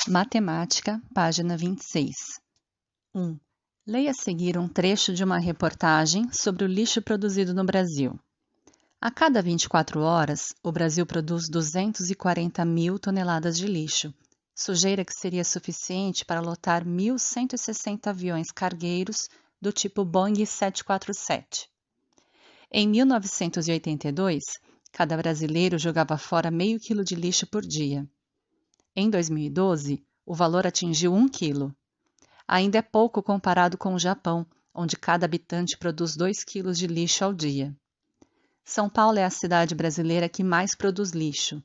Matemática, página 26. 1. Leia a seguir um trecho de uma reportagem sobre o lixo produzido no Brasil. A cada 24 horas, o Brasil produz 240 mil toneladas de lixo, sujeira que seria suficiente para lotar 1.160 aviões cargueiros do tipo Boeing 747. Em 1982, cada brasileiro jogava fora meio quilo de lixo por dia. Em 2012, o valor atingiu 1 quilo. Ainda é pouco comparado com o Japão, onde cada habitante produz 2 quilos de lixo ao dia. São Paulo é a cidade brasileira que mais produz lixo.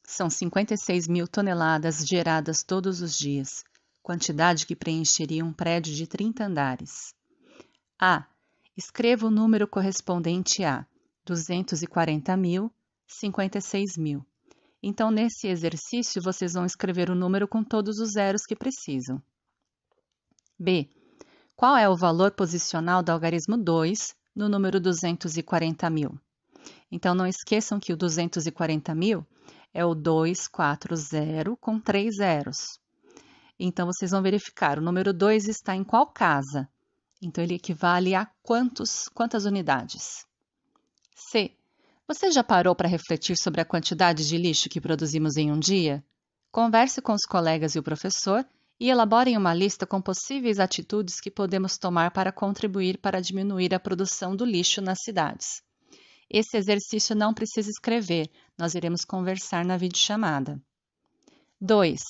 São 56 mil toneladas geradas todos os dias, quantidade que preencheria um prédio de 30 andares. A. Escreva o número correspondente a 240 mil, 56 mil. Então, nesse exercício, vocês vão escrever o número com todos os zeros que precisam. B. Qual é o valor posicional do algarismo 2 no número 240 mil? Então, não esqueçam que o 240 mil é o 240 com 3 zeros. Então, vocês vão verificar, o número 2 está em qual casa? Então, ele equivale a quantas unidades? C. Você já parou para refletir sobre a quantidade de lixo que produzimos em um dia? Converse com os colegas e o professor e elaborem uma lista com possíveis atitudes que podemos tomar para contribuir para diminuir a produção do lixo nas cidades. Esse exercício não precisa escrever, nós iremos conversar na videochamada. 2.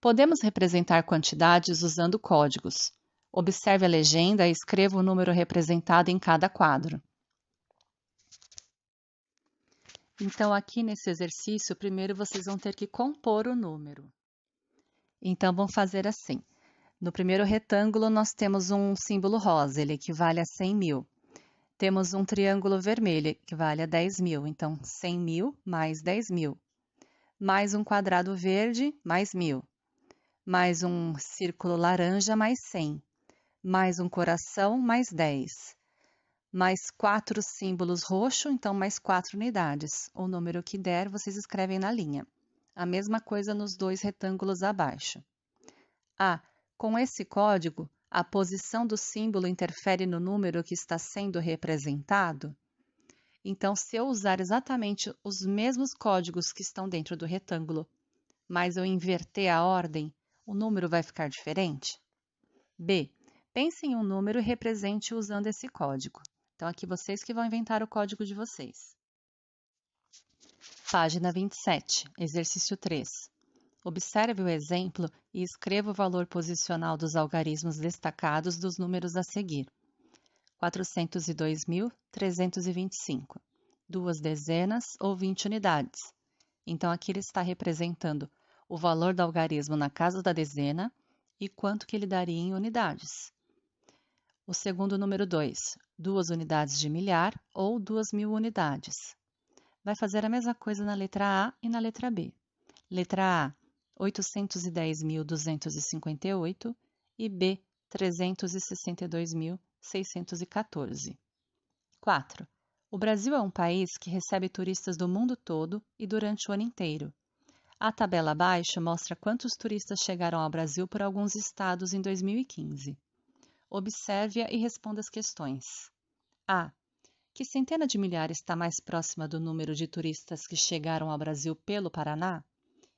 Podemos representar quantidades usando códigos. Observe a legenda e escreva o número representado em cada quadro. Então, aqui nesse exercício, primeiro vocês vão ter que compor o número. Então, vamos fazer assim. No primeiro retângulo, nós temos um símbolo rosa, ele equivale a 100 mil. Temos um triângulo vermelho, que equivale a 10 mil. Então, 100 mil mais 10 mil. Mais um quadrado verde, mais 1.000. Mais um círculo laranja, mais 100. Mais um coração, mais 10. Mais 4 símbolos roxo, então mais 4 unidades. O número que der, vocês escrevem na linha. A mesma coisa nos 2 retângulos abaixo. A. Com esse código, a posição do símbolo interfere no número que está sendo representado? Então, se eu usar exatamente os mesmos códigos que estão dentro do retângulo, mas eu inverter a ordem, o número vai ficar diferente? B. Pense em um número e represente-o usando esse código. Então, aqui vocês que vão inventar o código de vocês. Página 27, exercício 3. Observe o exemplo e escreva o valor posicional dos algarismos destacados dos números a seguir. 402.325, 2 dezenas ou 20 unidades. Então, aqui ele está representando o valor do algarismo na casa da dezena e quanto que ele daria em unidades. O segundo número 2, 2 unidades de milhar ou 2.000 unidades. Vai fazer a mesma coisa na letra A e na letra B. Letra A, 810.258 e B, 362.614. 4. O Brasil é um país que recebe turistas do mundo todo e durante o ano inteiro. A tabela abaixo mostra quantos turistas chegaram ao Brasil por alguns estados em 2015. Observe-a e responda as questões. A. Que centena de milhares está mais próxima do número de turistas que chegaram ao Brasil pelo Paraná?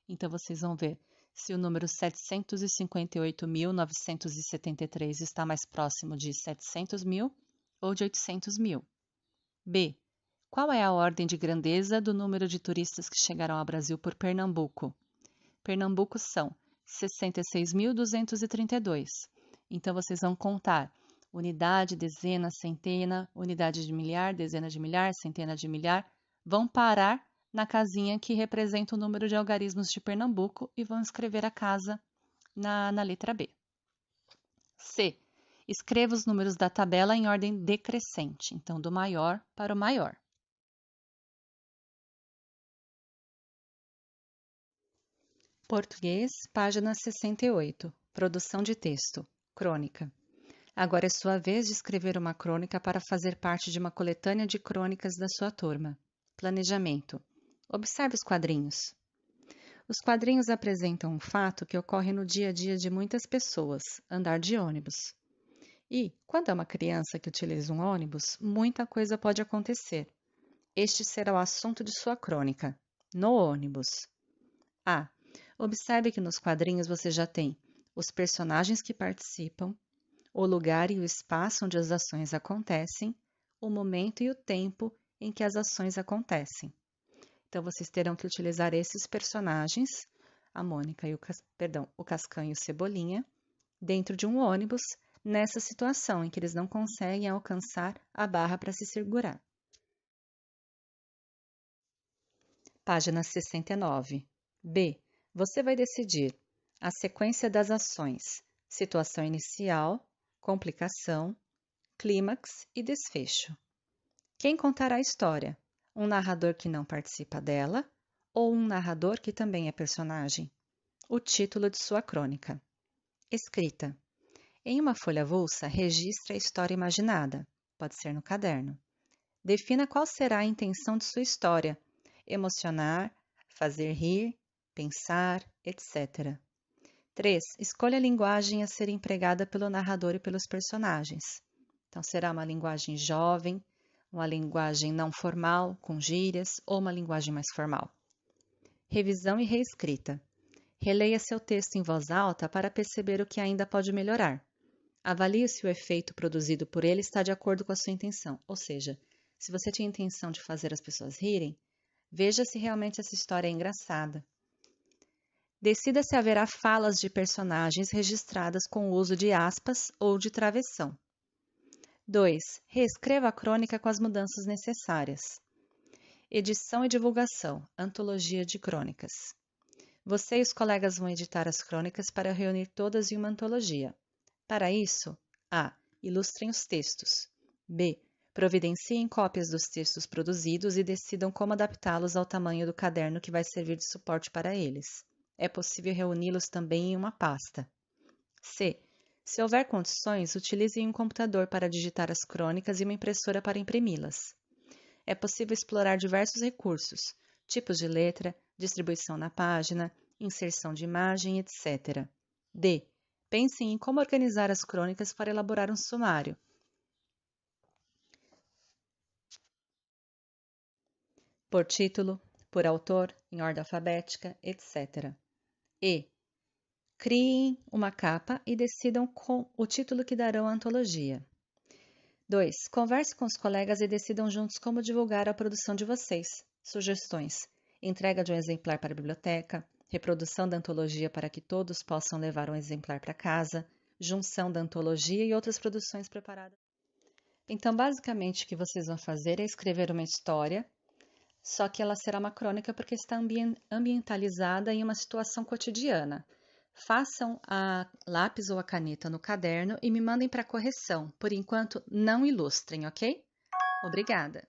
Então, vocês vão ver se o número 758.973 está mais próximo de 700 mil ou de 800 mil. B. Qual é a ordem de grandeza do número de turistas que chegaram ao Brasil por Pernambuco? Pernambuco são 66.232. Então, vocês vão contar unidade, dezena, centena, unidade de milhar, dezena de milhar, centena de milhar. Vão parar na casinha que representa o número de algarismos de Pernambuco e vão escrever a casa na letra B. C. Escreva os números da tabela em ordem decrescente, então do maior para o maior. Português, página 68. Produção de texto. Crônica. Agora é sua vez de escrever uma crônica para fazer parte de uma coletânea de crônicas da sua turma. Planejamento. Observe os quadrinhos. Os quadrinhos apresentam um fato que ocorre no dia a dia de muitas pessoas, andar de ônibus. E, quando é uma criança que utiliza um ônibus, muita coisa pode acontecer. Este será o assunto de sua crônica, no ônibus. A. Observe que nos quadrinhos você já tem os personagens que participam, o lugar e o espaço onde as ações acontecem, o momento e o tempo em que as ações acontecem. Então, vocês terão que utilizar esses personagens, a Mônica e o Cascão e o Cebolinha, dentro de um ônibus, nessa situação em que eles não conseguem alcançar a barra para se segurar. Página 69. B. Você vai decidir a sequência das ações, situação inicial, complicação, clímax e desfecho. Quem contará a história? Um narrador que não participa dela ou um narrador que também é personagem? O título de sua crônica. Escrita. Em uma folha avulsa, registre a história imaginada. Pode ser no caderno. Defina qual será a intenção de sua história. Emocionar, fazer rir, pensar, etc. 3. Escolha a linguagem a ser empregada pelo narrador e pelos personagens. Então, será uma linguagem jovem, uma linguagem não formal, com gírias, ou uma linguagem mais formal. Revisão e reescrita. Releia seu texto em voz alta para perceber o que ainda pode melhorar. Avalie se o efeito produzido por ele está de acordo com a sua intenção, ou seja, se você tinha a intenção de fazer as pessoas rirem, veja se realmente essa história é engraçada. Decida se haverá falas de personagens registradas com o uso de aspas ou de travessão. 2. Reescreva a crônica com as mudanças necessárias. Edição e divulgação, antologia de crônicas. Você e os colegas vão editar as crônicas para reunir todas em uma antologia. Para isso, A. Ilustrem os textos. B. Providenciem cópias dos textos produzidos e decidam como adaptá-los ao tamanho do caderno que vai servir de suporte para eles. É possível reuni-los também em uma pasta. C. Se houver condições, utilize um computador para digitar as crônicas e uma impressora para imprimi-las. É possível explorar diversos recursos, tipos de letra, distribuição na página, inserção de imagem, etc. D. Pense em como organizar as crônicas para elaborar um sumário. Por título, por autor, em ordem alfabética, etc. E. Criem uma capa e decidam com o título que darão à antologia. 2. Converse com os colegas e decidam juntos como divulgar a produção de vocês. Sugestões: entrega de um exemplar para a biblioteca, reprodução da antologia para que todos possam levar um exemplar para casa, junção da antologia e outras produções preparadas. Então, basicamente, o que vocês vão fazer é escrever uma história, só que ela será uma crônica porque está ambientalizada em uma situação cotidiana. Façam a lápis ou a caneta no caderno e me mandem para correção. Por enquanto, não ilustrem, ok? Obrigada!